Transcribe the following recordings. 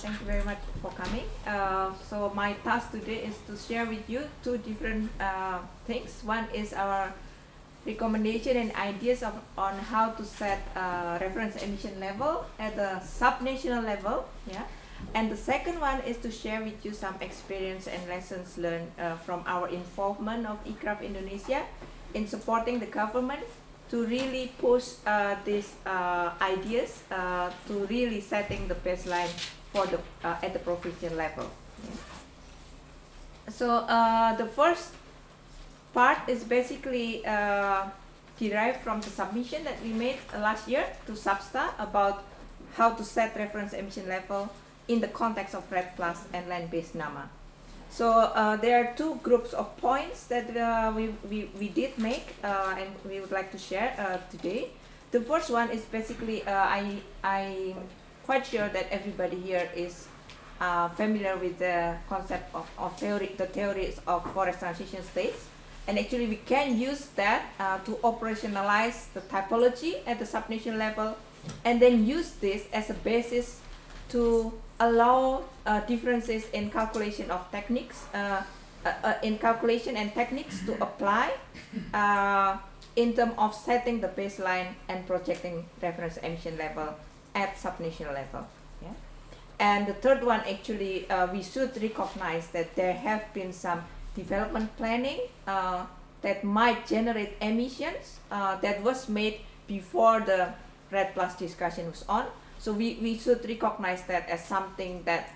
Thank you very much for coming. So my task today is to share with you two different things. One is our recommendation and ideas on how to set reference emission level at the sub-national level. Yeah. And the second one is to share with you some experience and lessons learned from our involvement of ICRAF Indonesia in supporting the government to really push these ideas to really setting the baseline for the at the provincial level. Yeah. So the first part is basically derived from the submission that we made last year to SABSTA about how to set reference emission level in the context of REDD+ and land-based NAMA. So there are two groups of points that we did make and we would like to share today. The first one is basically I'm quite sure that everybody here is familiar with the concept of the theories of forest transition states, and actually we can use that to operationalize the typology at the subnational level, and then use this as a basis to allow differences in calculation of techniques, in calculation and techniques to apply in terms of setting the baseline and projecting reference emission level at subnational level. Yeah? And the third one, actually, we should recognize that there have been some development planning that might generate emissions that was made before the REDD+ discussion was on. So we should recognize that as something that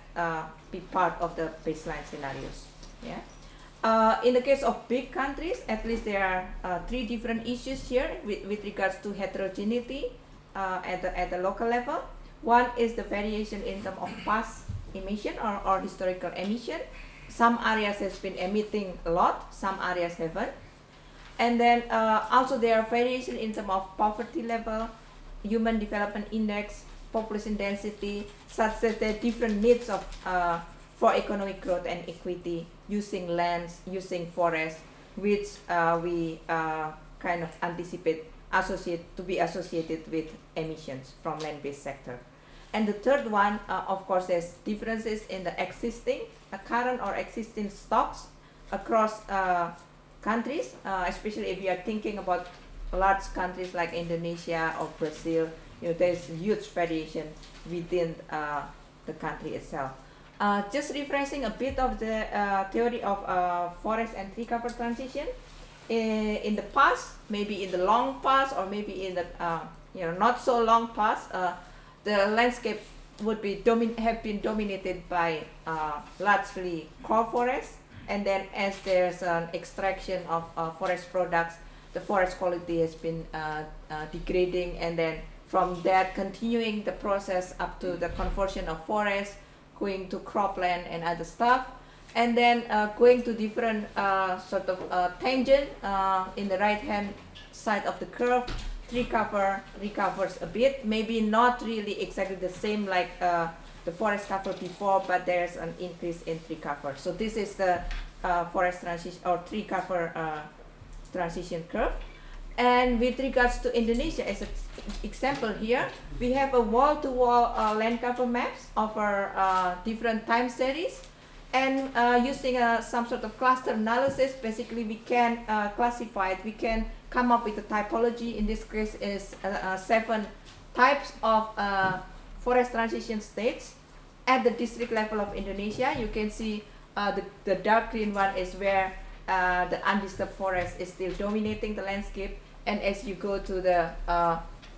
be part of the baseline scenarios. Yeah. In the case of big countries, at least there are three different issues here with regards to heterogeneity at the local level. One is the variation in terms of past emission or historical emission. Some areas has been emitting a lot, some areas haven't. And then also there are variation in terms of poverty level, human development index, population density, such that there are different needs of for economic growth and equity using lands, using forests, which we kind of anticipate to be associated with emissions from land-based sector. And the third one, of course, there's differences in the existing, current or existing stocks across countries, especially if you are thinking about large countries like Indonesia or Brazil. There's huge variation within the country itself. Just refreshing a bit of the theory of forest and tree cover transition. In the past, maybe in the long past, or maybe in the not so long past, the landscape would be have been dominated by largely core forests, and then as there's an extraction of forest products, the forest quality has been degrading, and then from that continuing the process up to the conversion of forest, going to cropland and other stuff, and then going to different sort of tangent in the right hand side of the curve. Tree cover recovers a bit, maybe not really exactly the same like the forest cover before, but there's an increase in tree cover. So this is the forest transition or tree cover transition curve. And with regards to Indonesia, as an example here, we have a wall-to-wall land cover maps of our different time series, and using some sort of cluster analysis, basically we can classify it. We can come up with a typology. In this case, is 7 types of forest transition states at the district level of Indonesia. You can see the dark green one is where the undisturbed forest is still dominating the landscape. And as you go to the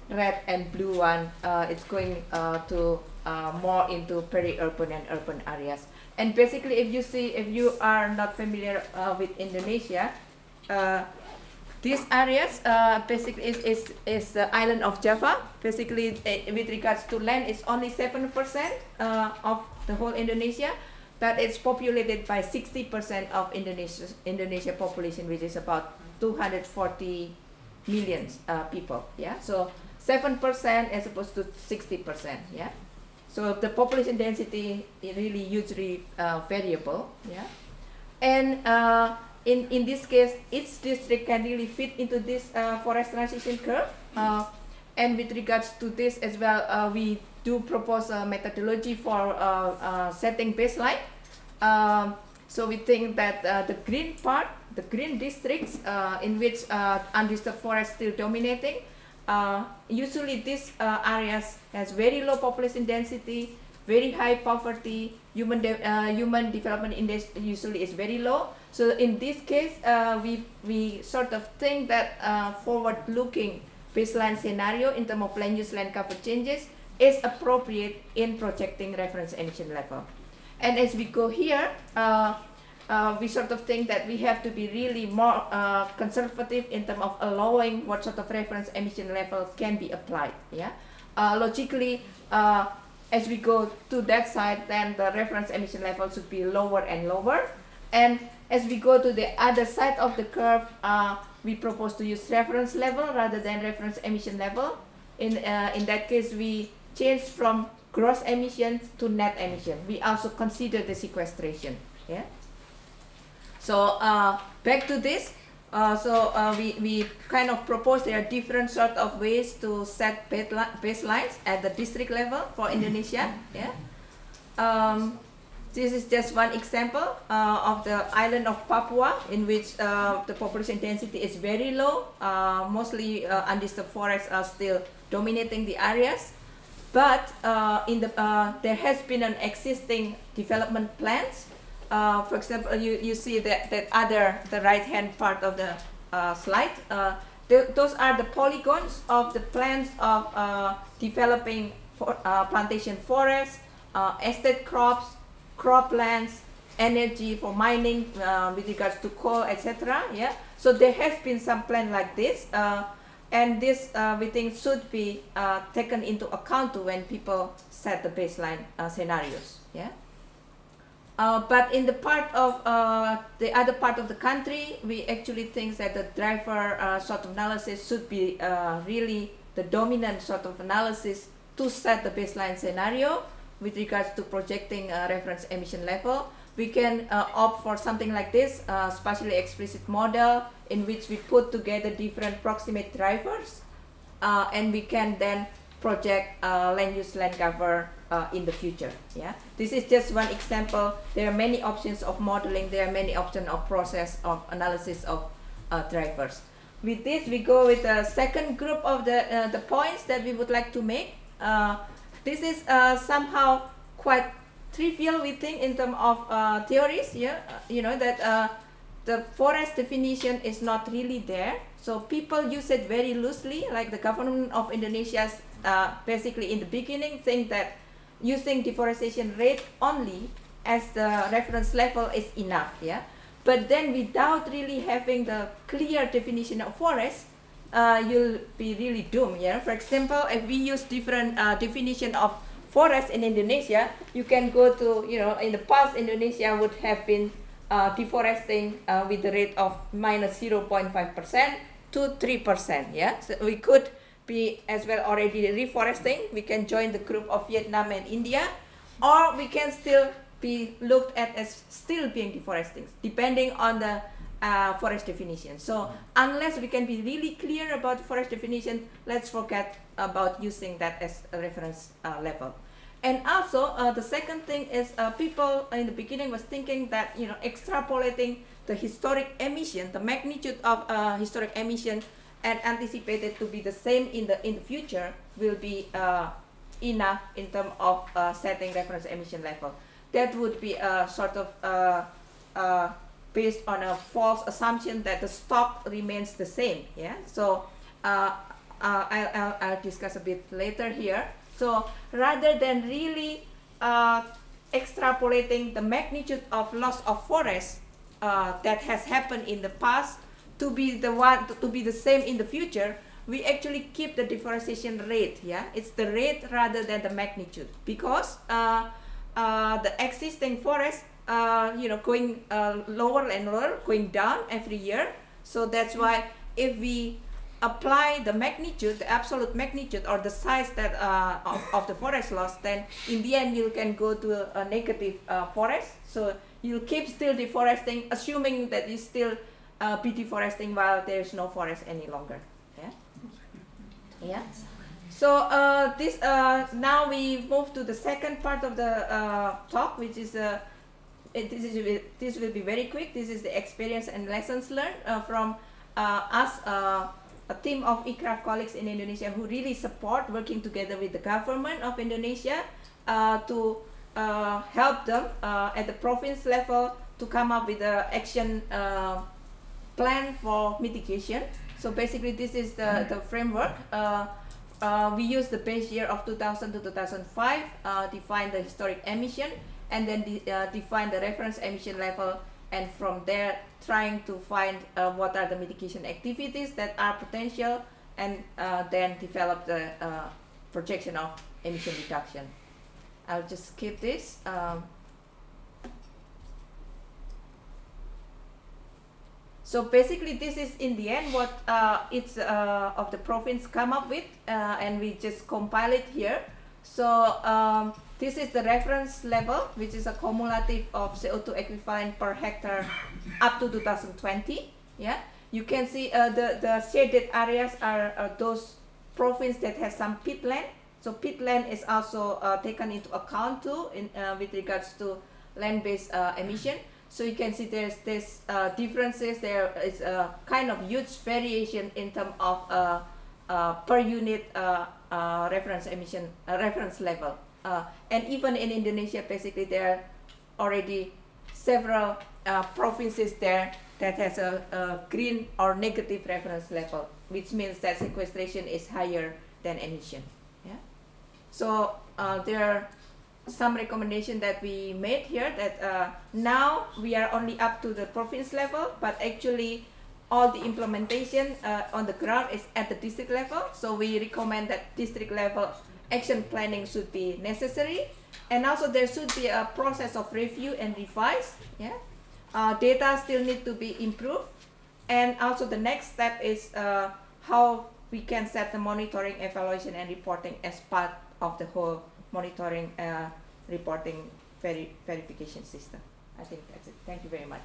red and blue one, it's going to more into peri-urban and urban areas. And basically, if you are not familiar with Indonesia, these areas basically is the island of Java. Basically, with regards to land, it's only 7% of the whole Indonesia, but it's populated by 60% of Indonesia population, which is about 240 million people. Yeah, so 7% as opposed to 60%. Yeah, so the population density is really hugely variable. Yeah, and in this case, each district can really fit into this forest transition curve. And with regards to this as well, we do propose a methodology for setting baseline. So we think that the green part, the green districts in which undisturbed forest still dominating, usually these areas has very low population density, very high poverty, human development index usually is very low. So in this case, we sort of think that forward-looking baseline scenario in terms of land use land cover changes is appropriate in projecting reference emission level. And as we go here, we sort of think that we have to be really more conservative in terms of allowing what sort of reference emission level can be applied. Yeah, logically, as we go to that side, then the reference emission level should be lower and lower. And as we go to the other side of the curve, we propose to use reference level rather than reference emission level. In that case, we change from gross emissions to net emission. We also consider the sequestration. Yeah. So back to this. We kind of propose there are different sort of ways to set baselines at the district level for Indonesia. Yeah. This is just one example of the island of Papua, in which the population density is very low. Mostly undisturbed forests are still dominating the areas. But there has been an existing development plans. For example, you see the right-hand part of the slide. Those are the polygons of the plans of developing plantation forests, estate crops, croplands, energy for mining with regards to coal, etc. Yeah. So there has been some plan like this. And this we think should be taken into account when people set the baseline scenarios. Yeah. But in the part of the other part of the country, we actually think that the driver sort of analysis should be really the dominant sort of analysis to set the baseline scenario with regards to projecting reference emission level. We can opt for something like this, spatially explicit model, in which we put together different proximate drivers, and we can then project land use land cover in the future. Yeah, this is just one example. There are many options of modeling. There are many options of process of analysis of drivers. With this, we go with the second group of the points that we would like to make. This is somehow quite trivial, we think, in terms of theories. Yeah, you know that the forest definition is not really there, so people use it very loosely. Like the government of Indonesia, basically in the beginning, think that using deforestation rate only as the reference level is enough. Yeah, but then without really having the clear definition of forest, you'll be really doomed. Yeah, for example, if we use different definition of forest in Indonesia, you can go to, in the past, Indonesia would have been deforesting with the rate of minus 0.5% to 3%. Yeah, so we could be as well already reforesting. We can join the group of Vietnam and India, or we can still be looked at as still being deforesting, depending on the forest definition. So unless we can be really clear about the forest definition, let's forget about using that as a reference level. And also the second thing is people in the beginning was thinking that extrapolating the historic emission, the magnitude of historic emission, and anticipated to be the same in the future will be enough in terms of setting reference emission level. That would be a sort of based on a false assumption that the stock remains the same. Yeah, so I'll discuss a bit later here. So rather than really extrapolating the magnitude of loss of forest that has happened in the past to be the same in the future, we actually keep the deforestation rate. Yeah, it's the rate rather than the magnitude, because the existing forest going lower and lower, going down every year. So that's why if we apply the magnitude, the absolute magnitude or the size that of the forest loss, then in the end you can go to a negative forest. So you keep still deforesting, assuming that you still be deforesting while there is no forest any longer. Yeah. Yeah. So now we move to the second part of the talk, which is this will be very quick. This is the experience and lessons learned from us, a team of ICRAF colleagues in Indonesia who really support working together with the government of Indonesia to help them at the province level to come up with an action plan for mitigation. So basically this is the framework. We use the base year of 2000 to 2005, define the historic emission, and then define the reference emission level, and from there trying to find what are the mitigation activities that are potential, and then develop the projection of emission reduction. I'll just skip this. So basically this is in the end what each of the province come up with, and we just compile it here. So this is the reference level, which is a cumulative of CO2 equivalent per hectare up to 2020. Yeah, you can see the shaded areas are those province that has some peatland. So peatland is also taken into account too with regards to land-based emission. So you can see there's differences. There is a kind of huge variation in terms of per unit reference emission reference level. And even in Indonesia, basically there are already several provinces there that has a green or negative reference level, which means that sequestration is higher than emission. Yeah. So there are some recommendation that we made here that now we are only up to the province level, but actually all the implementation on the ground is at the district level. So we recommend that district level action planning should be necessary, and also there should be a process of review and revise. Yeah, data still need to be improved, and also the next step is how we can set the monitoring, evaluation, and reporting as part of the whole monitoring, reporting, verification system. I think that's it. Thank you very much.